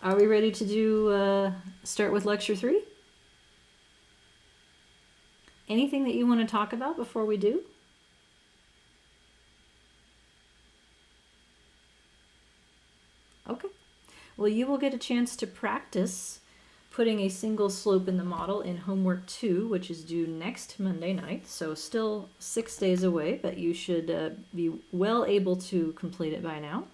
Are we ready to do start with lecture 3? Anything that you want to talk about before we do? Okay. Well, you will get a chance to practice putting a single slope in the model in homework 2, which is due next Monday night. So still 6 days away, but you should be well able to complete it by now.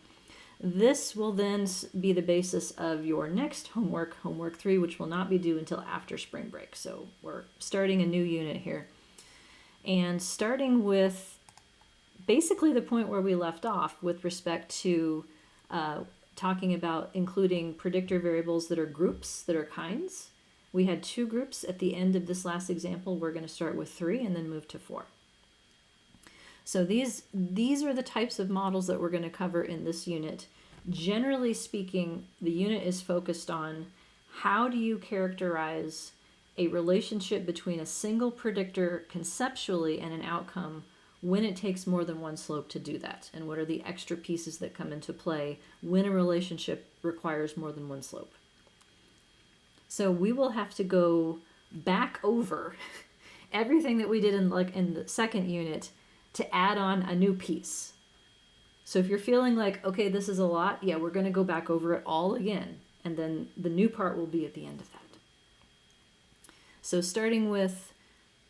This will then be the basis of your next homework, homework 3, which will not be due until after spring break. So we're starting a new unit here. And starting with basically the point where we left off with respect to talking about including predictor variables that are groups, that are kinds. We had 2 groups at the end of this last example. We're going to start with 3 and then move to 4. So these are the types of models that we're going to cover in this unit. Generally speaking, the unit is focused on how do you characterize a relationship between a single predictor conceptually and an outcome when it takes more than one slope to do that, and what are the extra pieces that come into play when a relationship requires more than one slope. So we will have to go back over everything that we did in the second unit to add on a new piece. So if you're feeling like, okay, this is a lot, yeah, we're going to go back over it all again, and then the new part will be at the end of that. So starting with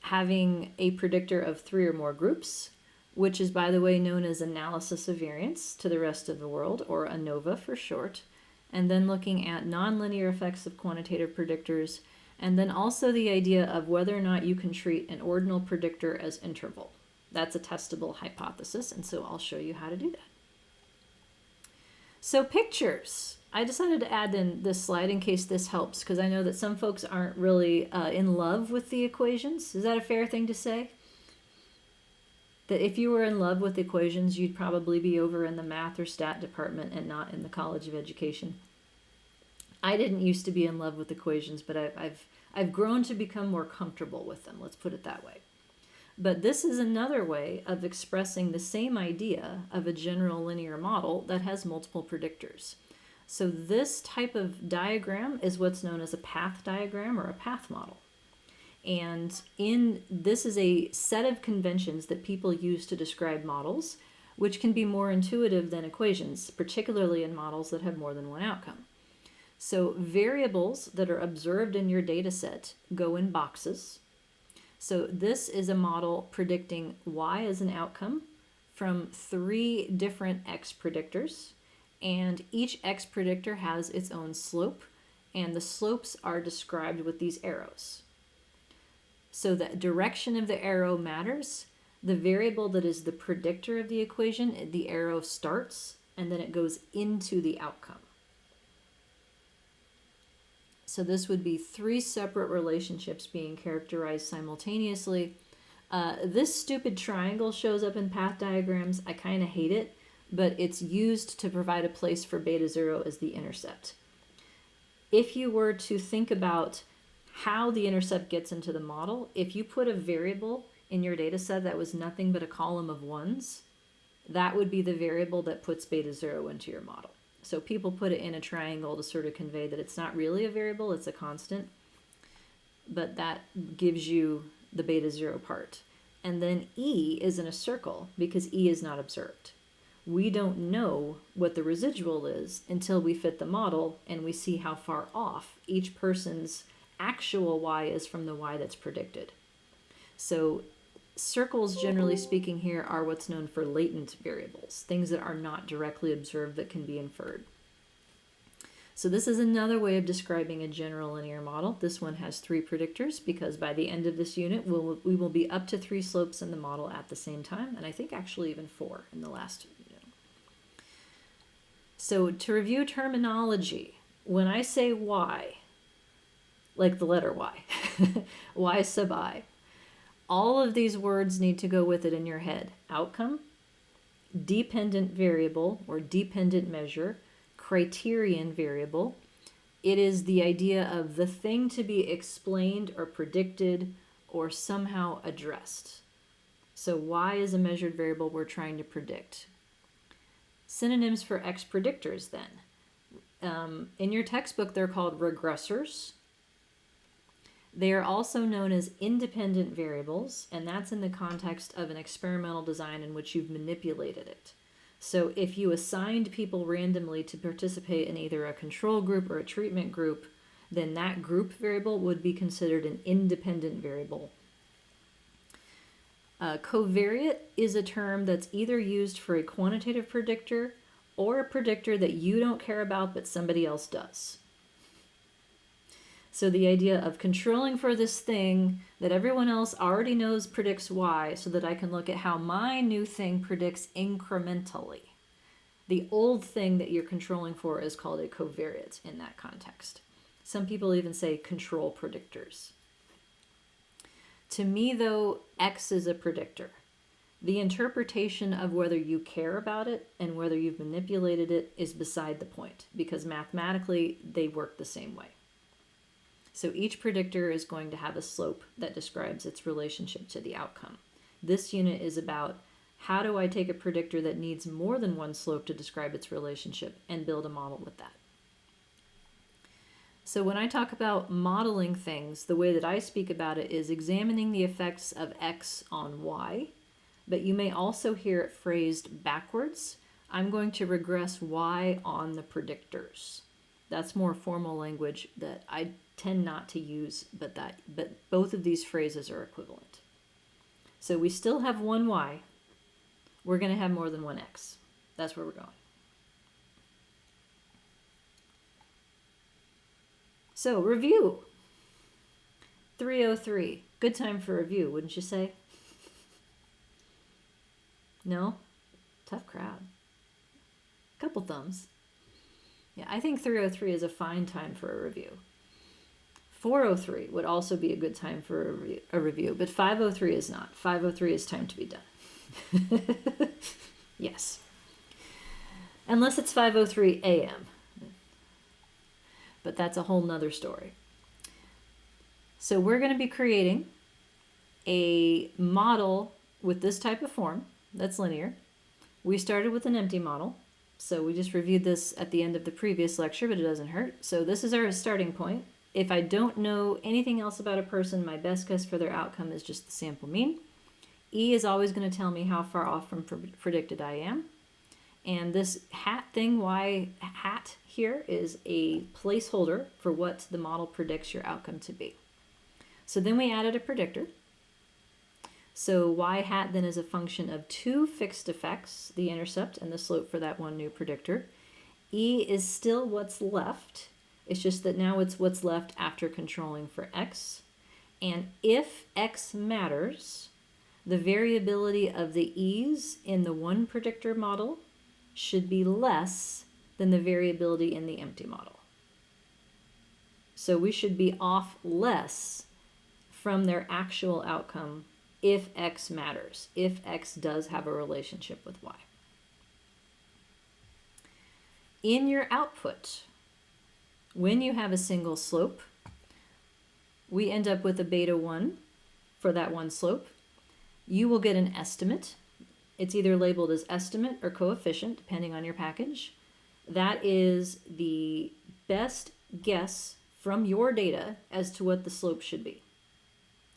having a predictor of 3 or more groups, which is, by the way, known as analysis of variance to the rest of the world, or ANOVA for short, and then looking at nonlinear effects of quantitative predictors, and then also the idea of whether or not you can treat an ordinal predictor as interval. That's a testable hypothesis, and so I'll show you how to do that. So pictures. I decided to add in this slide in case this helps, because I know that some folks aren't really in love with the equations. Is that a fair thing to say? That if you were in love with equations, you'd probably be over in the math or stat department and not in the College of Education. I didn't used to be in love with equations, but I've grown to become more comfortable with them. Let's put it that way. But this is another way of expressing the same idea of a general linear model that has multiple predictors. So this type of diagram is what's known as a path diagram or a path model. And this is a set of conventions that people use to describe models, which can be more intuitive than equations, particularly in models that have more than one outcome. So variables that are observed in your data set go in boxes. So this is a model predicting y as an outcome from 3 different x predictors, and each x predictor has its own slope, and the slopes are described with these arrows. So the direction of the arrow matters. The variable that is the predictor of the equation, the arrow starts, and then it goes into the outcome. So this would be 3 separate relationships being characterized simultaneously. This stupid triangle shows up in path diagrams. I kind of hate it, but it's used to provide a place for beta 0 as the intercept. If you were to think about how the intercept gets into the model, if you put a variable in your data set that was nothing but a column of 1s, that would be the variable that puts beta 0 into your model. So people put it in a triangle to sort of convey that it's not really a variable, it's a constant, but that gives you the beta 0 part. And then E is in a circle because E is not observed. We don't know what the residual is until we fit the model and we see how far off each person's actual y is from the y that's predicted. So circles, generally speaking, here are what's known for latent variables, things that are not directly observed that can be inferred. So this is another way of describing a general linear model. This one has 3 predictors because by the end of this unit, we will be up to 3 slopes in the model at the same time, and I think actually even 4 in the last unit. So to review terminology, when I say y, like the letter y, y sub I, all of these words need to go with it in your head. Outcome, dependent variable or dependent measure, criterion variable. It is the idea of the thing to be explained or predicted or somehow addressed. So y is a measured variable we're trying to predict. Synonyms for x predictors then. In your textbook, they're called regressors. They are also known as independent variables, and that's in the context of an experimental design in which you've manipulated it. So if you assigned people randomly to participate in either a control group or a treatment group, then that group variable would be considered an independent variable. Covariate is a term that's either used for a quantitative predictor or a predictor that you don't care about but somebody else does. So the idea of controlling for this thing that everyone else already knows predicts Y, so that I can look at how my new thing predicts incrementally. The old thing that you're controlling for is called a covariate in that context. Some people even say control predictors. To me, though, X is a predictor. The interpretation of whether you care about it and whether you've manipulated it is beside the point, because mathematically they work the same way. So each predictor is going to have a slope that describes its relationship to the outcome. This unit is about how do I take a predictor that needs more than one slope to describe its relationship and build a model with that. So when I talk about modeling things, the way that I speak about it is examining the effects of X on Y, but you may also hear it phrased backwards. I'm going to regress Y on the predictors. That's more formal language that I tend not to use, but both of these phrases are equivalent. So we still have one Y. We're going to have more than one X. That's where we're going. So review. 303. Good time for review, wouldn't you say? No? Tough crowd. Couple thumbs. Yeah, I think 303 is a fine time for a review. 403 would also be a good time for a review, but 503 is not. 503 is time to be done. Yes. Unless it's 5:03 a.m. But that's a whole nother story. So we're going to be creating a model with this type of form that's linear. We started with an empty model. So we just reviewed this at the end of the previous lecture, but it doesn't hurt. So this is our starting point. If I don't know anything else about a person, my best guess for their outcome is just the sample mean. E is always going to tell me how far off from predicted I am. And this hat thing, Y hat here, is a placeholder for what the model predicts your outcome to be. So then we added a predictor. So Y hat then is a function of two fixed effects, the intercept and the slope for that one new predictor. E is still what's left. It's just that now it's what's left after controlling for X. And if X matters, the variability of the E's in the one predictor model should be less than the variability in the empty model. So we should be off less from their actual outcome if X matters, if X does have a relationship with Y. In your output, when you have a single slope, we end up with a beta 1 for that one slope. You will get an estimate. It's either labeled as estimate or coefficient, depending on your package. That is the best guess from your data as to what the slope should be.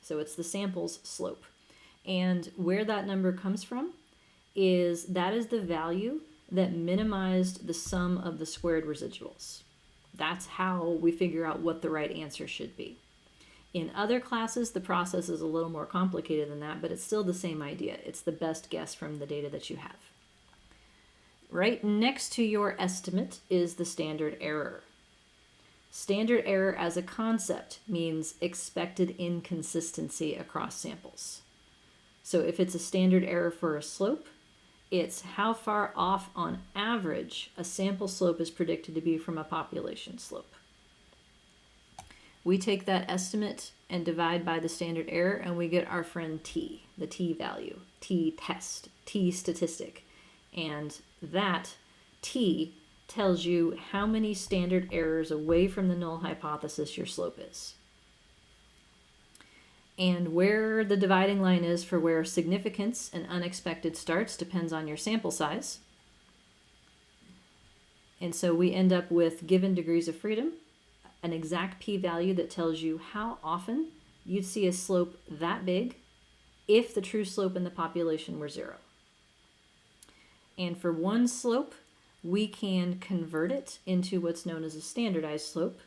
So it's the sample's slope. And where that number comes from is that is the value that minimized the sum of the squared residuals. That's how we figure out what the right answer should be. In other classes, the process is a little more complicated than that, but it's still the same idea. It's the best guess from the data that you have. Right next to your estimate is the standard error. Standard error as a concept means expected inconsistency across samples. So if it's a standard error for a slope, it's how far off on average a sample slope is predicted to be from a population slope. We take that estimate and divide by the standard error, and we get our friend t, the t value, t test, t statistic. And that t tells you how many standard errors away from the null hypothesis your slope is. And where the dividing line is for where significance and unexpected starts depends on your sample size. And so we end up with, given degrees of freedom, an exact p-value that tells you how often you'd see a slope that big if the true slope in the population were 0. And for one slope, we can convert it into what's known as a standardized slope.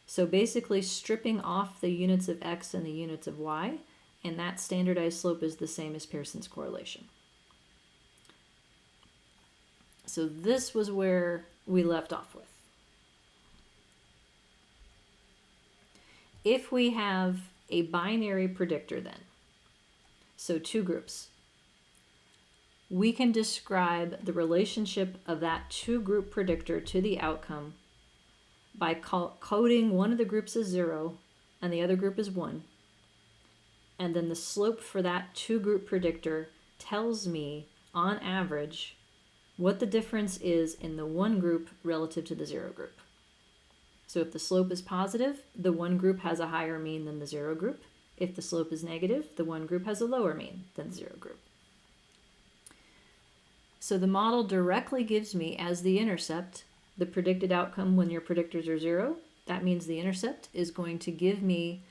So basically stripping off the units of x and the units of y, and that standardized slope is the same as Pearson's correlation. So this was where we left off with. If we have a binary predictor then, so two groups, we can describe the relationship of that two-group predictor to the outcome by coding one of the groups as 0 and the other group as 1. And then the slope for that two-group predictor tells me, on average, what the difference is in the one group relative to the 0 group. So if the slope is positive, the one group has a higher mean than the 0 group. If the slope is negative, the one group has a lower mean than the 0 group. So the model directly gives me, as the intercept, the predicted outcome when your predictors are 0. That means the intercept is going to give me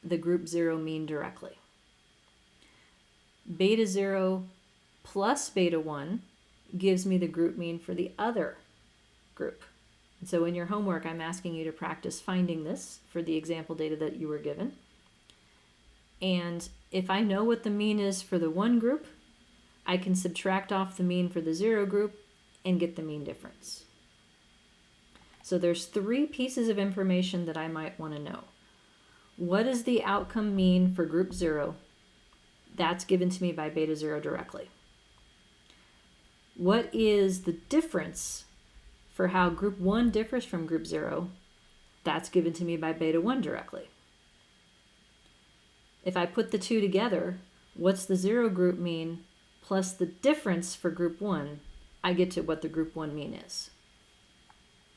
the group 0 mean directly. Beta 0 plus beta 1 gives me the group mean for the other group. And so in your homework, I'm asking you to practice finding this for the example data that you were given. And if I know what the mean is for the one group, I can subtract off the mean for the 0 group and get the mean difference. So there's 3 pieces of information that I might want to know. What is the outcome mean for group 0? That's given to me by beta 0 directly. What is the difference for how group 1 differs from group 0? That's given to me by beta 1 directly. If I put the two together, what's the 0 group mean plus the difference for group 1? I get to what the group 1 mean is.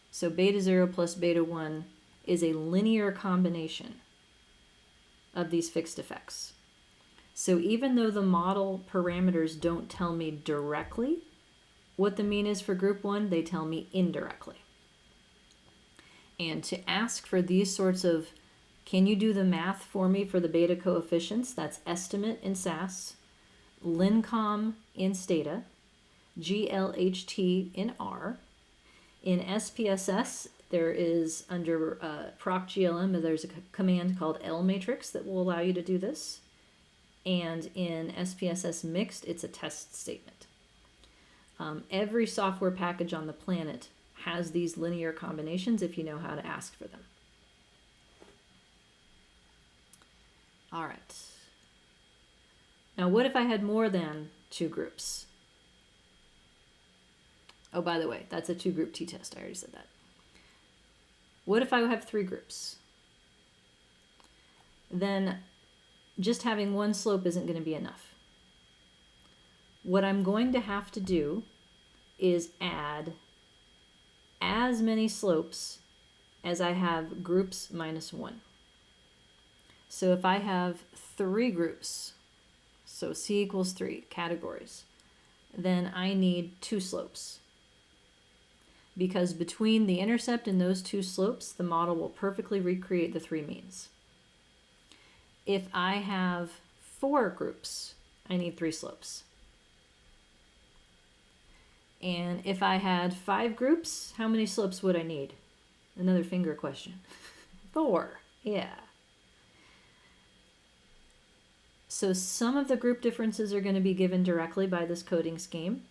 So beta 0 plus beta 1 is a linear combination of these fixed effects. So even though the model parameters don't tell me directly what the mean is for group 1, they tell me indirectly. And to ask for these sorts of, can you do the math for me for the beta coefficients? That's estimate in SAS, lincom in Stata, GLHT in R. In SPSS, there is under procglm, there's a command called lmatrix that will allow you to do this. And in SPSS mixed, it's a test statement. Every software package on the planet has these linear combinations if you know how to ask for them. All right. Now, what if I had more than 2 groups? Oh, by the way, that's a 2-group t-test. I already said that. What if I have 3 groups? Then just having one slope isn't going to be enough. What I'm going to have to do is add as many slopes as I have groups minus 1. So if I have 3 groups, so C equals 3 categories, then I need 2 slopes. Because between the intercept and those 2 slopes, the model will perfectly recreate the 3 means. If I have 4 groups, I need 3 slopes. And if I had 5 groups, how many slopes would I need? Another finger question. 4, yeah. So some of the group differences are going to be given directly by this coding scheme,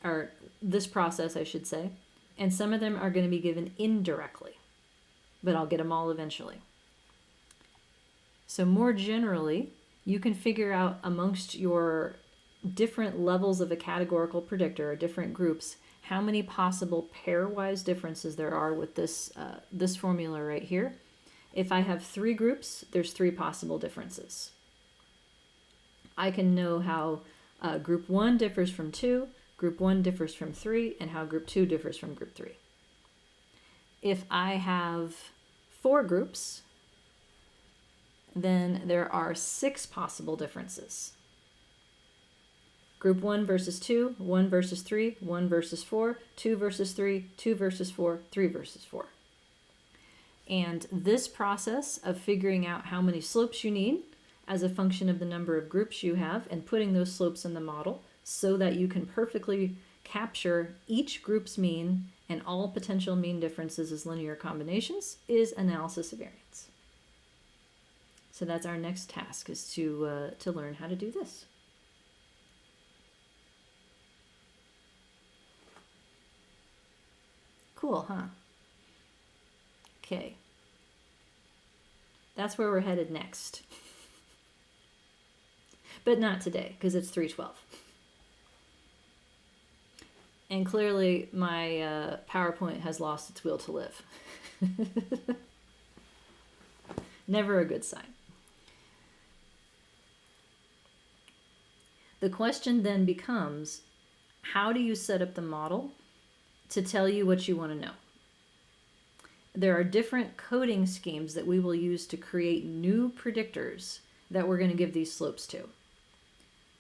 or this process, I should say, and some of them are going to be given indirectly, but I'll get them all eventually. So more generally, you can figure out amongst your different levels of a categorical predictor, or different groups, how many possible pairwise differences there are with this, this formula right here. If I have 3 groups, there's 3 possible differences. I can know how group 1 differs from 2, group 1 differs from 3, and how group 2 differs from group 3. If I have 4 groups, then there are 6 possible differences. Group 1 versus 2, 1 versus 3, 1 versus 4, 2 versus 3, 2 versus 4, 3 versus 4. And this process of figuring out how many slopes you need as a function of the number of groups you have and putting those slopes in the model so that you can perfectly capture each group's mean and all potential mean differences as linear combinations is analysis of variance. So that's our next task, is to learn how to do this. Cool, huh? Okay. That's where we're headed next. But not today, because it's 3:12. And clearly my PowerPoint has lost its will to live. Never a good sign. The question then becomes, how do you set up the model to tell you what you want to know? There are different coding schemes that we will use to create new predictors that we're going to give these slopes to.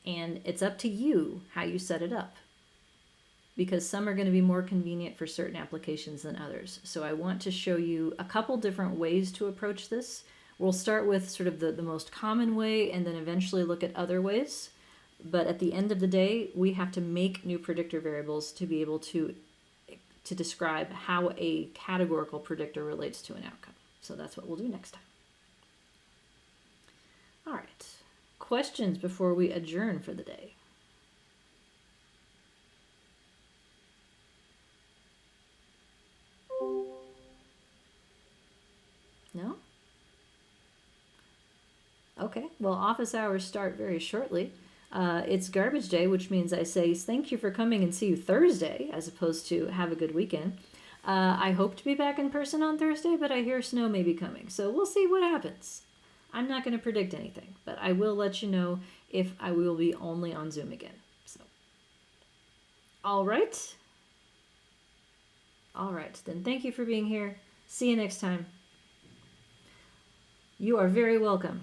And it's up to you how you set it up, because some are going to be more convenient for certain applications than others. So I want to show you a couple different ways to approach this. We'll start with sort of the most common way and then eventually look at other ways. But at the end of the day, we have to make new predictor variables to be able to describe how a categorical predictor relates to an outcome. So that's what we'll do next time. All right. Questions before we adjourn for the day? No? Okay. Well, office hours start very shortly. It's garbage day, which means I say thank you for coming and see you Thursday, as opposed to have a good weekend. I hope to be back in person on Thursday, but I hear snow may be coming, so we'll see what happens. I'm not going to predict anything, but I will let you know if I will be only on Zoom again. So, all right. All right, then thank you for being here. See you next time. You are very welcome.